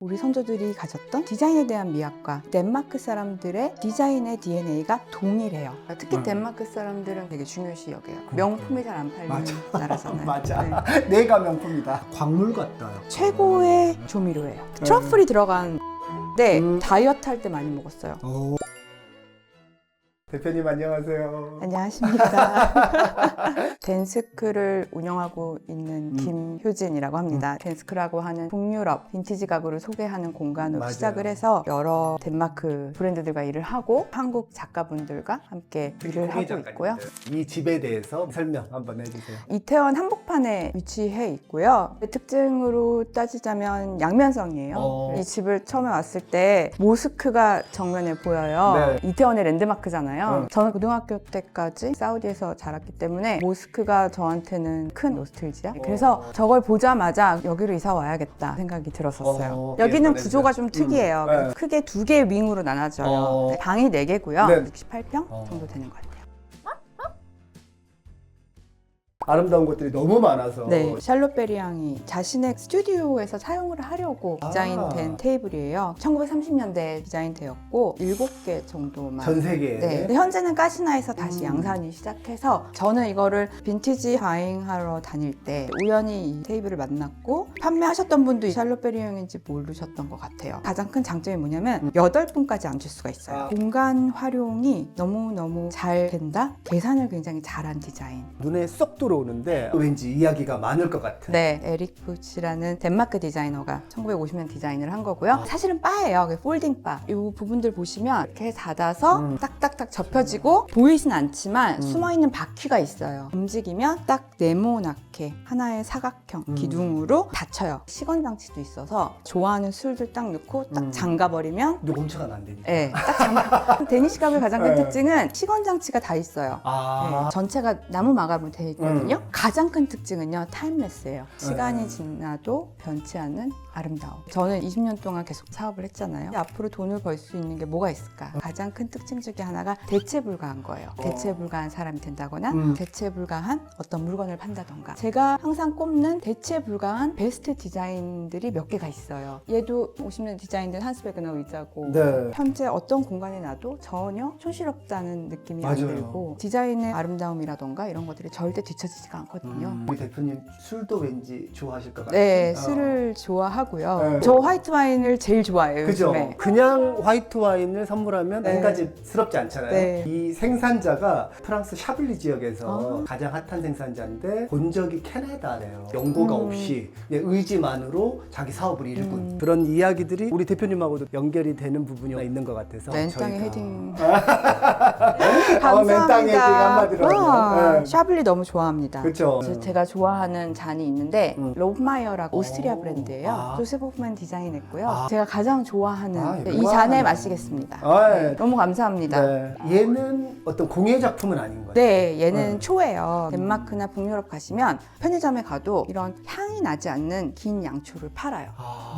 우리 선조들이 가졌던 디자인에 대한 미학과 덴마크 사람들의 디자인의 DNA가 동일해요. 특히 덴마크 사람들은 되게 중요시 여겨요. 명품이 잘 안 팔리는 맞아. 나라잖아요. 맞아. 네. 내가 명품이다. 광물 같다. 최고의 조미료예요. 트러플이 들어간 다이어트 할 때 많이 먹었어요. 오. 대표님 안녕하세요. 안녕하십니까. 덴스크를 운영하고 있는 김효진이라고 합니다. 덴스크라고 하는 북유럽 빈티지 가구를 소개하는 공간으로 맞아요. 시작을 해서 여러 덴마크 브랜드들과 일을 하고 한국 작가분들과 함께 일을 하고 있고요. 이 집에 대해서 설명 한번 해주세요. 이태원 한복판에 위치해 있고요. 특징으로 따지자면 양면성이에요. 이 집을 처음에 왔을 때 모스크가 정면에 보여요. 네. 이태원의 랜드마크잖아요. 저는 고등학교 때까지 사우디에서 자랐기 때문에 모스크가 저한테는 큰 노스텔지야. 그래서 저걸 보자마자 여기로 이사 와야겠다 생각이 들었었어요. 여기는 구조가 좀 특이해요. 네. 크게 두 개의 윙으로 나눠져요. 방이 4개고요. 네. 68평 정도 되는 것 같아요. 아름다운 것들이 너무 많아서. 네, 샬롯 베리앙이 자신의 스튜디오에서 사용을 하려고 디자인된 테이블이에요. 1930년대에 디자인되었고 7개 정도만. 전 세계에. 네. 근데 현재는 까시나에서 다시 양산이 시작해서 저는 이거를 빈티지 바잉하러 다닐 때 우연히 이 테이블을 만났고 판매하셨던 분도 이 샬롯 베리앙인지 모르셨던 것 같아요. 가장 큰 장점이 뭐냐면 8분까지 앉을 수가 있어요. 공간 활용이 너무너무 잘 된다? 계산을 굉장히 잘한 디자인. 눈에 쏙 들어오는데 왠지 이야기가 많을 것 같은. 네, 에릭 부치라는 덴마크 디자이너가 1950년 디자인을 한 거고요. 사실은 바예요. 폴딩 바. 이 부분들 보시면 이렇게 닫아서 딱딱딱 접혀지고 보이진 않지만 숨어있는 바퀴가 있어요. 움직이면 딱 네모나게 하나의 사각형 기둥으로 닫혀요. 시건 장치도 있어서 좋아하는 술들 딱 넣고 딱 잠가버리면 근데 멈춰가 안 되니까. 네, 딱 잠가. 데니시 가구의 가장 큰 특징은 시건 장치가 다 있어요. 아. 네, 전체가 나무 마감으로 되어 있거든요. 가장 큰 특징은요, 타임레스예요. 시간이 지나도 변치 않는 아름다움. 저는 20년 동안 계속 사업을 했잖아요. 앞으로 돈을 벌 수 있는 게 뭐가 있을까? 가장 큰 특징 중에 하나가 대체 불가한 거예요. 대체 불가한 사람이 된다거나 대체 불가한 어떤 물건을 판다던가. 제가 항상 꼽는 대체 불가한 베스트 디자인들이 몇 개가 있어요. 얘도 50년 디자인된 한스베그너 의자고 네. 현재 어떤 공간에 놔도 전혀 촌스럽다는 느낌이 맞아요. 안 들고 디자인의 아름다움이라던가 이런 것들이 절대 뒤처지지가 않거든요. 우리 대표님 술도 왠지 좋아하실 것 같아요. 네, 술을 좋아하고요. 네. 저 화이트 와인을 제일 좋아해요. 그죠? 요즘에. 그냥 화이트 와인을 선물하면 네. 한 가지스럽지 않잖아요. 네. 이 생산자가 프랑스 샤블리 지역에서 가장 핫한 생산자인데 본적이 캐나다래요. 연고가 없이 그냥 의지만으로 자기 사업을 일군 그런 이야기들이 우리 대표님하고도 연결이 되는 부분이 있는 것 같아서 맨땅에 저희가 헤딩. 맨땅에 헤딩 한마디로 하면. 네. 샤블리 너무 좋아합니다. 그쵸. 제가 좋아하는 잔이 있는데 로브마이어라고 오스트리아 브랜드예요. 아. 조셉 호프만 디자인했고요. 제가 가장 좋아하는 이거 이 잔에 하네요. 마시겠습니다. 네. 너무 감사합니다. 네. 얘는 어떤 공예 작품은 아닌 거예요. 네, 얘는 초예요. 덴마크나 북유럽 가시면 편의점에 가도 이런 향이 나지 않는 긴 양초를 팔아요.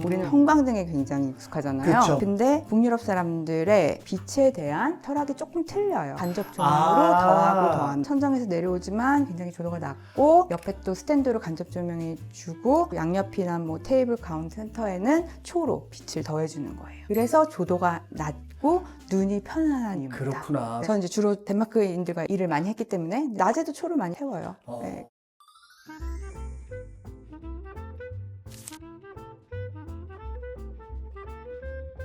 우리는 형광등에 굉장히 익숙하잖아요. 그쵸. 근데 북유럽 사람들의 빛에 대한 철학이 조금 틀려요. 간접 조명으로 아. 더하고 더하면 천장에서 내려오지만 굉장히 조도가 낮고 옆에 또 스탠드로 간접 조명이 주고 양옆이나 뭐 테이블 가운데 센터에는 초로 빛을 더해주는 거예요. 그래서 조도가 낮고 눈이 편안한 이유입니다. 그렇구나. 저는 이제 주로 덴마크인들과 일을 많이 했기 때문에 낮에도 초를 많이 태워요. 네.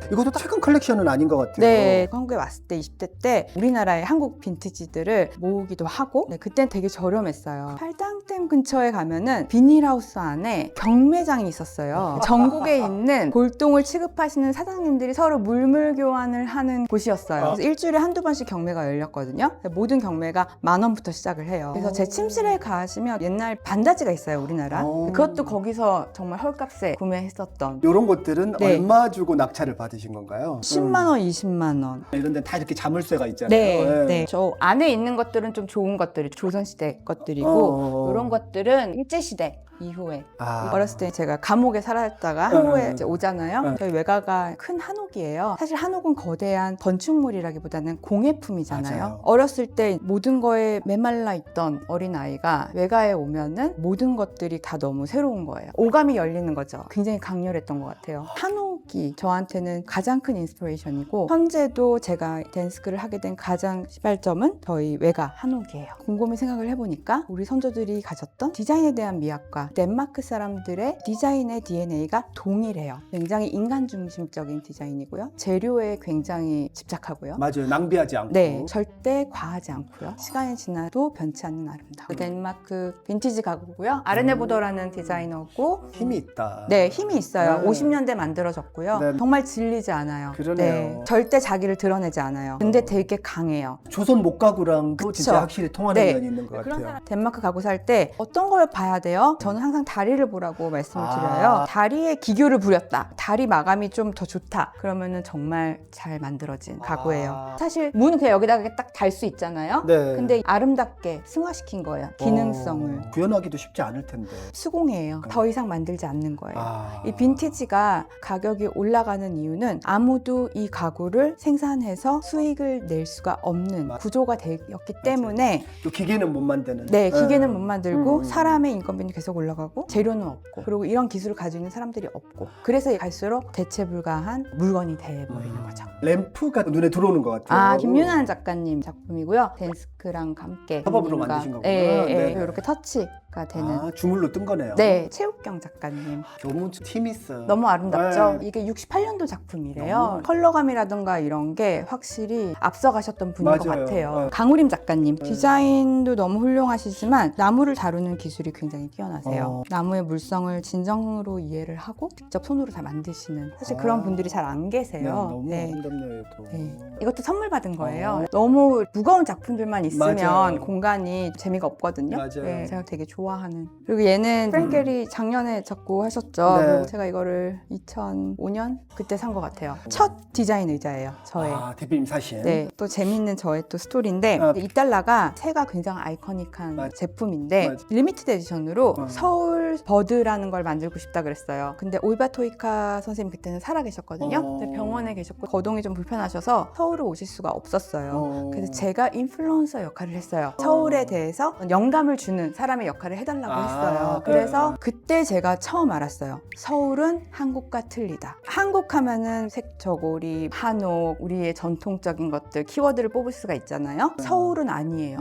이것도 최근 컬렉션은 아닌 것 같아요. 네, 한국에 왔을 때 20대 때 우리나라의 한국 빈티지들을 모으기도 하고 그땐 되게 저렴했어요. 팔당댐 근처에 가면은 비닐하우스 안에 경매장이 있었어요. 전국에 있는 골동을 취급하시는 사장님들이 서로 물물 교환을 하는 곳이었어요. 그래서 일주일에 한두 번씩 경매가 열렸거든요. 모든 경매가 10,000원부터 시작을 해요. 그래서 제 침실에 가시면 옛날 반다지가 있어요, 우리나라. 그것도 거기서 정말 헐값에 구매했었던. 이런 것들은 네. 얼마 주고 낙찰을 받으신 건가요? 10만 원, 20만 원. 이런 데는 다 이렇게 자물쇠가 있잖아요. 네, 네. 저 안에 있는 것들은 좀 좋은 것들이 조선시대 것들이고 이런 것들은 일제시대 이후에 아. 어렸을 때 제가 감옥에 살았다가 한국에 이제 오잖아요. 저희 외가가 큰 한옥이에요. 사실 한옥은 거대한 건축물이라기보다는 공예품이잖아요. 맞아요. 어렸을 때 모든 거에 메말라 있던 어린아이가 외가에 오면은 모든 것들이 다 너무 새로운 거예요. 오감이 열리는 거죠. 굉장히 강렬했던 것 같아요. 한옥이 저한테는 가장 큰 인스피레이션이고 현재도 제가 댄스크를 하게 된 가장 시발점은 저희 외가 한옥이에요. 곰곰이 생각을 해보니까 우리 선조들이 가졌던 디자인에 대한 미학과 덴마크 사람들의 디자인의 DNA가 동일해요. 굉장히 인간 중심적인 디자인이고요. 재료에 굉장히 집착하고요. 맞아요. 낭비하지 않고. 네, 절대 과하지 않고요. 시간이 지나도 변치 않는 아름다움. 덴마크 빈티지 가구고요. 아르네보더라는 디자이너고 힘이 있다. 네, 힘이 있어요. 네. 50년대 만들어졌고요. 네. 정말 질리지 않아요. 그러네요. 절대 자기를 드러내지 않아요. 근데 되게 강해요. 조선 목가구랑도 그쵸. 진짜 확실히 통하는 네. 면이 있는 것 그런 같아요. 사람 덴마크 가구 살 때 어떤 걸 봐야 돼요? 저는 항상 다리를 보라고 말씀을 드려요. 아. 다리에 기교를 부렸다. 다리 마감이 좀 더 좋다. 그러면은 정말 잘 만들어진 가구예요. 아. 사실 문은 그냥 여기다가 딱 달 수 있잖아요. 네. 근데 아름답게 승화시킨 거예요. 기능성을. 구현하기도 쉽지 않을 텐데. 수공예요. 더 이상 만들지 않는 거예요. 아. 이 빈티지가 가격이 올라가는 이유는 아무도 이 가구를 생산해서 수익을 낼 수가 없는 구조가 되었기 때문에 또 기계는 못 만드는. 네, 기계는 못 만들고 음. 사람의 인건비는 계속 올라가고 재료는 없고 그리고 이런 기술을 가지고 있는 사람들이 없고 그래서 갈수록 대체 불가한 물건이 돼버리는 거죠. 램프가 눈에 들어오는 것 같아요. 아, 김윤환 작가님 작품이고요. 댄스크랑 함께 협업으로 만드신 거구나. 예, 네네. 이렇게 터치가 되는 아, 주물로 뜬 거네요. 네, 최욱경 작가님 너무 팀 있어요. 너무 아름답죠? 네. 이게 68년도 작품이래요. 너무. 컬러감이라든가 이런 게 확실히 앞서가셨던 분인 것 맞아요. 같아요. 네. 강우림 작가님 디자인도 너무 훌륭하시지만 나무를 다루는 기술이 굉장히 뛰어나세요. 나무의 물성을 진정으로 이해를 하고 직접 손으로 다 만드시는 사실 그런 분들이 잘 안 네, 계세요. 너무 네. 아름답네요. 또. 네. 이것도 선물 받은 거예요. 너무 무거운 작품들만 있으면 맞아요. 공간이 재미가 없거든요. 맞아요. 네, 제가 되게 좋아하는. 그리고 얘는 프랭겔이 작년에 작고 하셨죠. 네. 그리고 제가 이거를 2005년 그때 산 것 같아요. 첫 디자인 의자예요. 저의. 아, 대표님 사신. 네, 또 재밌는 저의 또 스토리인데 아. 이 달러가 새가 굉장히 아이코닉한 맞아. 제품인데 맞아. 리미티드 에디션으로 어. 서울 버드라는 걸 만들고 싶다 그랬어요. 근데 오이바 토이카 선생님 그때는 살아 계셨거든요. 근데 병원에 계셨고 거동이 좀 불편하셔서 서울을 오실 수가 없었어요. 그래서 제가 인플루언서 역할을 했어요. 서울에 대해서 영감을 주는 사람의 역할을 해달라고 아, 했어요. 네. 그래서 그때 제가 처음 알았어요. 서울은 한국과 틀리다. 한국 하면은 색저고리, 한옥, 우리의 전통적인 것들, 키워드를 뽑을 수가 있잖아요. 서울은 아니에요.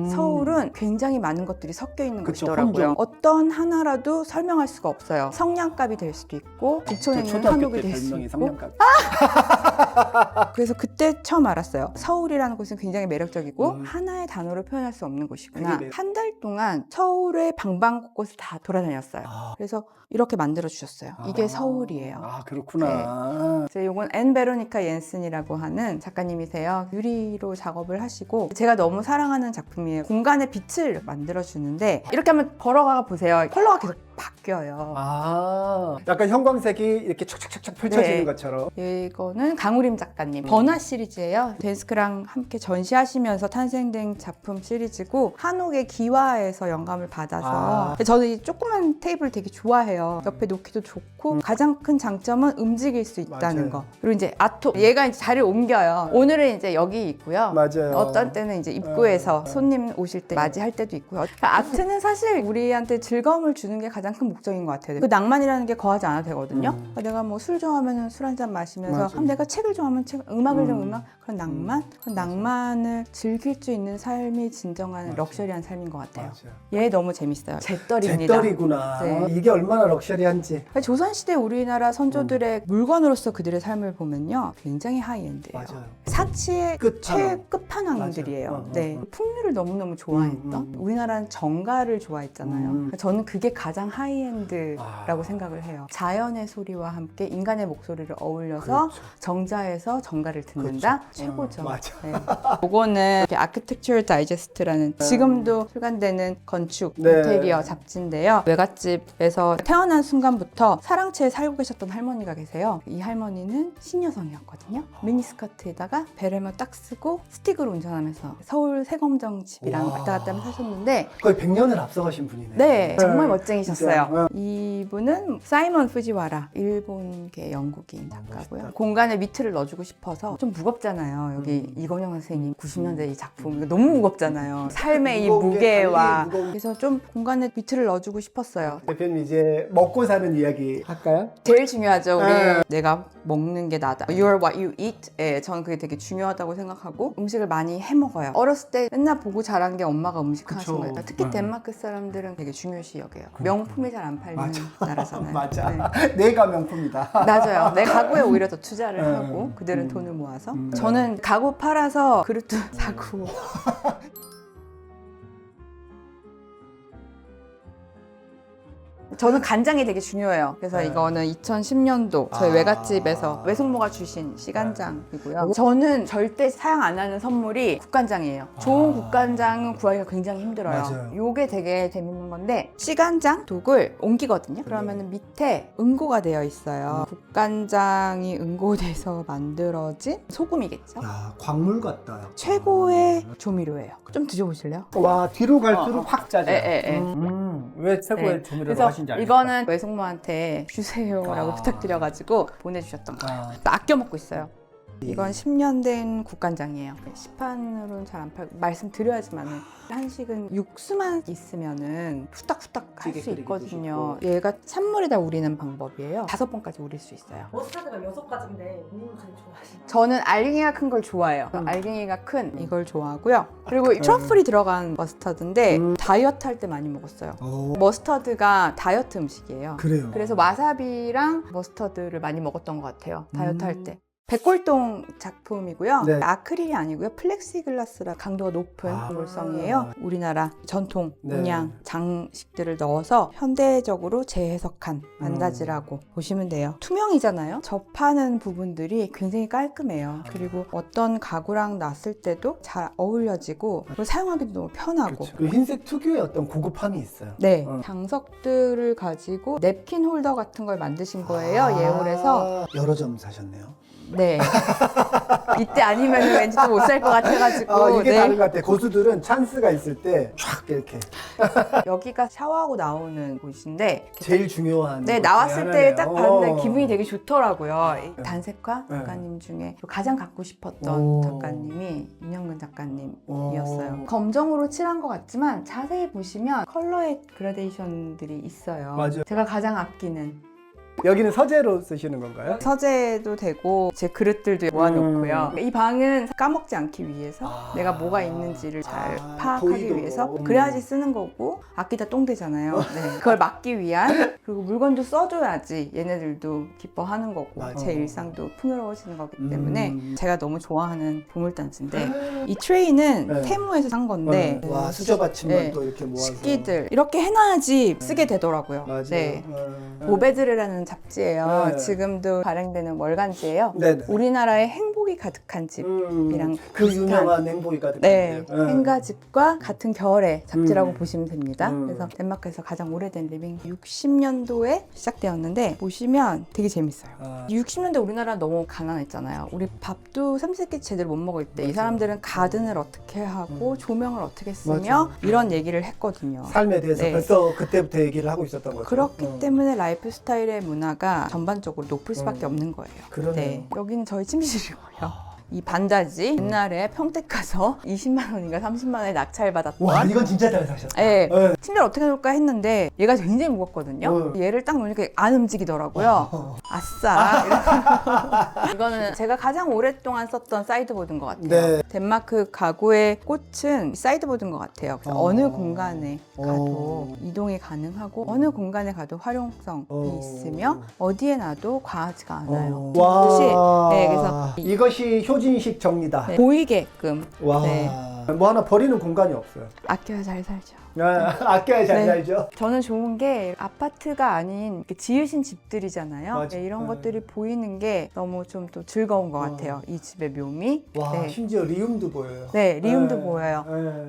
서울은 굉장히 많은 것들이 섞여 있는 그쵸, 곳이더라고요. 혼종. 어떤 하나라도 설명할 수가 없어요. 성냥갑이 될 수도 있고 북촌에 있는 초등학교 한옥이 때 될 수 별명이 있고 성냥갑. 그래서 그때 처음 알았어요. 서울이라는 곳은 굉장히 매력적이고 음. 하나의 단어로 표현할 수 없는 곳이구나. 되게 한 달 동안 서울의 방방곳곳을 다 돌아다녔어요. 아. 그래서 이렇게 만들어 주셨어요. 이게 서울이에요. 아, 그렇구나. 이건 앤 베로니카 옌슨이라고 하는 작가님이세요. 유리로 작업을 하시고 제가 너무 사랑하는 작품이에요. 공간의 빛을 만들어주는데 이렇게 한번 걸어가 보세요. 컬러가 계속 바뀌어요. 아, 약간 형광색이 이렇게 촥촥촥촥 펼쳐지는 네. 것처럼. 이거는 강우림 작가님 버나 시리즈예요. 댄스크랑 함께 전시하시면서 탄생된 작품 시리즈고 한옥의 기와에서 영감을 받아서 저는 이 조그만 테이블 되게 좋아해요. 옆에 놓기도 좋고 가장 큰 장점은 움직일 수 있다는 맞아요. 거. 그리고 이제 아토 얘가 이제 자리를 옮겨요. 오늘은 이제 여기 있고요. 맞아요. 어떤 때는 이제 입구에서 손님 오실 때 맞이할 때도 있고요. 그러니까 아트는 사실 우리한테 즐거움을 주는 게 가장 큰 목적인 것 같아요. 그 낭만이라는 게 거하지 않아도 되거든요. 그러니까 내가 뭐 술 좋아하면 술 한 잔 마시면서 맞아요. 그럼 내가 책을 좋아하면 책, 음악을 좋아하면 음악 그런 낭만? 그런 낭만을 즐길 수 있는 삶이 진정한 맞아요. 럭셔리한 삶인 것 같아요. 맞아요. 얘 너무 재밌어요. 잿더리입니다. 잿더리구나. 네. 이게 얼마나 럭셔리한지. 조선시대 우리나라 선조들의 물건으로서 그들의 삶을 보면요. 굉장히 하이엔드예요. 맞아요. 사치의 끝판왕. 끝판왕들이에요. 맞아요. 네. 풍류를 너무너무 좋아했던 우리나라는 정가를 좋아했잖아요. 저는 그게 가장 하이엔드라고 생각을 해요. 자연의 소리와 함께 인간의 목소리를 어울려서 그렇죠. 정자에서 정가를 듣는다? 그렇죠. 최고죠. 맞아. 네. 이거는 아키텍처럴 다이제스트라는 지금도 출간되는 건축 네. 인테리어 잡지인데요. 외갓집에서 태어난 순간부터 사랑채에 살고 계셨던 할머니가 계세요. 이 할머니는 신여성이었거든요. 미니스커트에다가 베레모 딱 쓰고 스틱으로 운전하면서 서울 세검정 집이랑 와. 왔다 갔다 하면서 사셨는데 거의 100년을 앞서가신 분이네. 네, 정말 멋쟁이셨어요. 있어요. 이분은 사이먼 푸지와라, 일본계 영국인 작가고요. 멋있다. 공간에 미트를 넣어주고 싶어서 좀 무겁잖아요. 여기 이건영 선생님 90년대 이 작품 이거 너무 무겁잖아요. 삶의 이 무거운 게 무게와 달리 무거운- 그래서 좀 공간에 미트를 넣어주고 싶었어요. 대표님 이제 먹고 사는 이야기 할까요? 제일 중요하죠. 우리 네. 내가 먹는 게 나다. You're what you eat. 예, 저는 그게 되게 중요하다고 생각하고 음식을 많이 해 먹어요. 어렸을 때 맨날 보고 자란 게 엄마가 음식 하신 그쵸. 거예요. 특히 네. 덴마크 사람들은 되게 중요시 여겨요. 명품이 잘 안 팔리는 나라잖아요. 맞아. 네. 내가 명품이다. 맞아요. 내 가구에 오히려 더 투자를 네. 하고 그들은 돈을 모아서 네. 저는 가구 팔아서 그릇도 사고 저는 간장이 되게 중요해요. 그래서 네. 이거는 2010년도 저희 아. 외갓집에서 외숙모가 주신 시간장이고요. 저는 절대 사용 안 하는 선물이 국간장이에요. 좋은 국간장은 구하기가 굉장히 힘들어요. 맞아요. 요게 되게 재밌는 건데 시간장 독을 옮기거든요. 그러면 밑에 응고가 되어 있어요. 국간장이 응고돼서 만들어진 소금이겠죠. 야, 광물 같다. 최고의 조미료예요. 좀 드셔보실래요? 와, 뒤로 갈수록 확 짜져. 예. 왜 최고의 네. 조미료라고 그래서 하신지 알겠다. 이거는 외숙모한테 주세요라고 아. 부탁드려가지고 보내주셨던 거예요. 아, 아껴 먹고 있어요. 이건 10년 된 국간장이에요. 시판으로는 잘 안 팔고 말씀드려야지만 한식은 육수만 있으면은 후딱후딱 할 찌개 수 끓이기도 있거든요. 쉽고. 얘가 찬물에다 우리는 방법이에요. 5번까지 우릴 수 있어요. 머스타드가 6가지인데 누구 가장 좋아하시나요? 저는 알갱이가 큰 걸 좋아해요. 알갱이가 큰 이걸 좋아하고요. 그리고 트러플이 들어간 머스타드인데 다이어트 할 때 많이 먹었어요. 오, 머스타드가 다이어트 음식이에요. 그래요. 그래서 와사비랑 머스터드를 많이 먹었던 것 같아요. 다이어트 할 때. 백골동 작품이고요. 네. 아크릴이 아니고요. 플렉시글라스라 강도가 높은 아. 물성이에요. 우리나라 전통 네. 문양 장식들을 넣어서 현대적으로 재해석한 반다지라고 보시면 돼요. 투명이잖아요. 접하는 부분들이 굉장히 깔끔해요. 그리고 어떤 가구랑 놨을 때도 잘 어울려지고 그리고 사용하기도 너무 편하고 그렇죠. 그 흰색 특유의 어떤 고급함이 있어요. 네, 어. 장석들을 가지고 냅킨 홀더 같은 걸 만드신 거예요. 예올에서. 여러 점 사셨네요. 네. 이때 아니면 왠지 또 못 살 것 같아가지고. 이게 네. 다른 것 같아. 고수들은 찬스가 있을 때 쫙 이렇게 여기가 샤워하고 나오는 곳인데. 제일 중요한. 네, 것 나왔을 중에 때 하나네요. 딱 봤는데 기분이 되게 좋더라고요. 이 단색화 네. 작가님 중에 가장 갖고 싶었던 오. 작가님이 윤영근 작가님이었어요. 오. 검정으로 칠한 것 같지만 자세히 보시면 컬러의 그라데이션들이 있어요. 맞아요. 제가 가장 아끼는 여기는 서재로 쓰시는 건가요? 서재도 되고 제 그릇들도 모아놓고요. 이 방은 까먹지 않기 위해서 내가 뭐가 있는지를 잘 파악하기 보이도록. 위해서 그래야지 쓰는 거고 아끼다 똥 되잖아요. 네. 그걸 막기 위한 그리고 물건도 써줘야지 얘네들도 기뻐하는 거고 맞아. 제 일상도 풍요로워지는 거기 때문에 음. 제가 너무 좋아하는 보물단지인데 이 트레이는 네. 테무에서 산 건데 와, 수저받침만 네. 또 이렇게 모아서. 식기들 이렇게 해놔야지 쓰게 되더라고요. 맞아요. 네. 어. 보베드르라는 잡지예요. 네. 지금도 발행되는 월간지예요. 네네. 우리나라에 행복이 가득한 집이랑 그 비슷한- 유명한 행복이 가득한 네, 집. 행가집과 같은 결의 잡지라고 보시면 됩니다. 음. 그래서 덴마크에서 가장 오래된 리빙 60년도에 시작되었는데 보시면 되게 재밌어요. 아. 60년대 우리나라 너무 가난했잖아요. 우리 밥도 3세끼 제대로 못 먹을 때 이 맞아요. 사람들은 가든을 어떻게 하고 조명을 어떻게 쓰며 맞아요. 이런 얘기를 했거든요. 삶에 대해서 네. 벌써 그때부터 얘기를 하고 있었던 거죠. 그렇기 때문에 라이프 스타일의 문화가 전반적으로 높을 수밖에 없는 거예요. 그러네요. 네, 여기는 저희 침실이고요. 이 반다지 옛날에 평택 가서 20만 원인가 30만 원에 낙찰받았던 와, 이건 진짜 잘 사셨다. 네, 네. 침대를 어떻게 놓을까 했는데 얘가 굉장히 무겁거든요. 얘를 딱 놓으니까 안 움직이더라고요. 아싸. 이러면서. 이거는 제가 가장 오랫동안 썼던 사이드보드인 것 같아요. 네. 덴마크 가구의 꽃은 사이드보드인 것 같아요. 그래서 어느 공간에 가도 이동이 가능하고 어느 공간에 가도 활용성이 있으며 어디에 놔도 과하지가 않아요. 와. 혹시 네, 그래서 이것이 효진식 정리다. 네, 보이게끔 와. 네. 뭐 하나 버리는 공간이 없어요. 아껴야 잘 살죠. 아껴야 잘 네. 살죠. 저는 좋은 게 아파트가 아닌 이렇게 지으신 집들이잖아요. 맞아. 네, 이런 네. 것들이 보이는 게 너무 좀 또 즐거운 것 같아요. 이 집의 묘미. 와, 네. 심지어 리움도 보여요. 네, 리움도 네. 보여요. 네.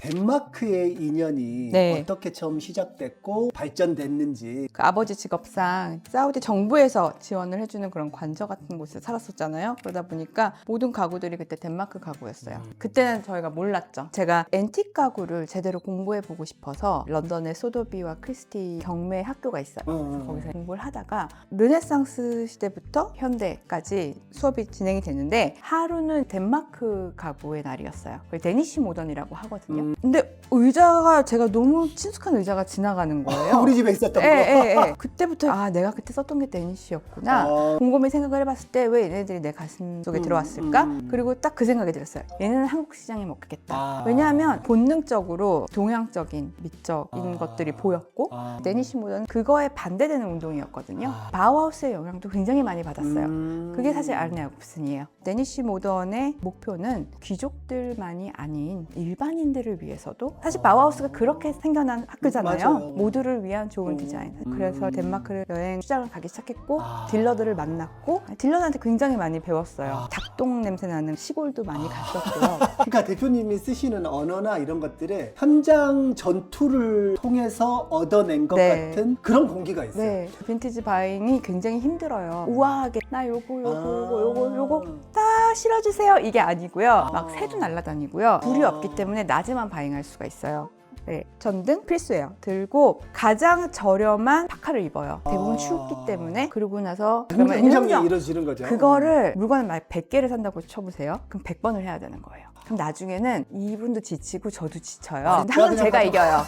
덴마크의 인연이 네. 어떻게 처음 시작됐고 발전됐는지. 그 아버지 직업상 사우디 정부에서 지원을 해주는 그런 관저 같은 곳에 살았었잖아요. 그러다 보니까 모든 가구들이 그때 덴마크 가구였어요. 그때는 저희가 몰랐죠. 제가 앤틱 가구를 제대로 공부해보고 싶어서 런던의 소더비와 크리스티 경매 학교가 있어요. 그래서 거기서 공부를 하다가 르네상스 시대부터 현대까지 수업이 진행이 됐는데 하루는 덴마크 가구의 날이었어요. 그걸 데니시 모던이라고 하거든요. 근데 의자가 제가 너무 친숙한 의자가 지나가는 거예요. 우리 집에 있었던 거. 예. 그때부터 아 내가 그때 썼던 게 데니시였구나. 곰곰이 생각을 해봤을 때 왜 얘네들이 내 가슴 속에 들어왔을까? 그리고 딱 그 생각이 들었어요. 얘는 한국 시장에 먹겠다. 왜냐하면 본능적으로 동양적인 미적인 것들이 보였고 데니시 모던은 그거에 반대되는 운동이었거든요. 바우하우스의 영향도 굉장히 많이 받았어요. 그게 사실 아르네 야콥슨이에요. 데니시 모던의 목표는 귀족들만이 아닌 일반인들을 위해서도 사실 바우하우스가 그렇게 생겨난 학교잖아요. 맞아요. 모두를 위한 좋은 디자인. 그래서 덴마크를 여행 출장을 가기 시작했고 딜러들을 만났고 딜러들한테 굉장히 많이 배웠어요. 닭똥 냄새 나는 시골도 많이 갔었고요. 그러니까 대표님이 쓰시는 언어나 이런 것들에 현장 전투를 통해서 얻어낸 것 네. 같은 그런 공기가 있어요. 네, 빈티지 바잉이 굉장히 힘들어요. 우아하게 나 요거 다 실어주세요 이게 아니고요. 막 새도 날아다니고요. 불이 없기 때문에 낮에만 바잉할 수가 있어요. 네, 전등 필수예요. 들고 가장 저렴한 파카를 입어요. 대부분 춥기 때문에. 그러고 나서 그러면 흥정이 이루어지는 거죠. 그거를 물건을 막 100개를 산다고 쳐보세요. 그럼 100번을 해야 되는 거예요. 그럼 나중에는 이분도 지치고 저도 지쳐요. 항상 제가 이겨요.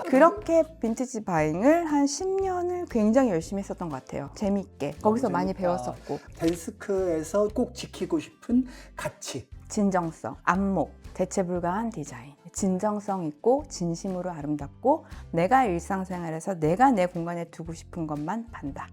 그렇게 빈티지 바잉을 한 10년을 굉장히 열심히 했었던 것 같아요. 재밌게. 거기서 많이 배웠었고. 덴스크에서 꼭 지키고 싶은 가치. 진정성, 안목, 대체 불가한 디자인. 진정성 있고 진심으로 아름답고 내가 일상생활에서 내가 내 공간에 두고 싶은 것만 판다.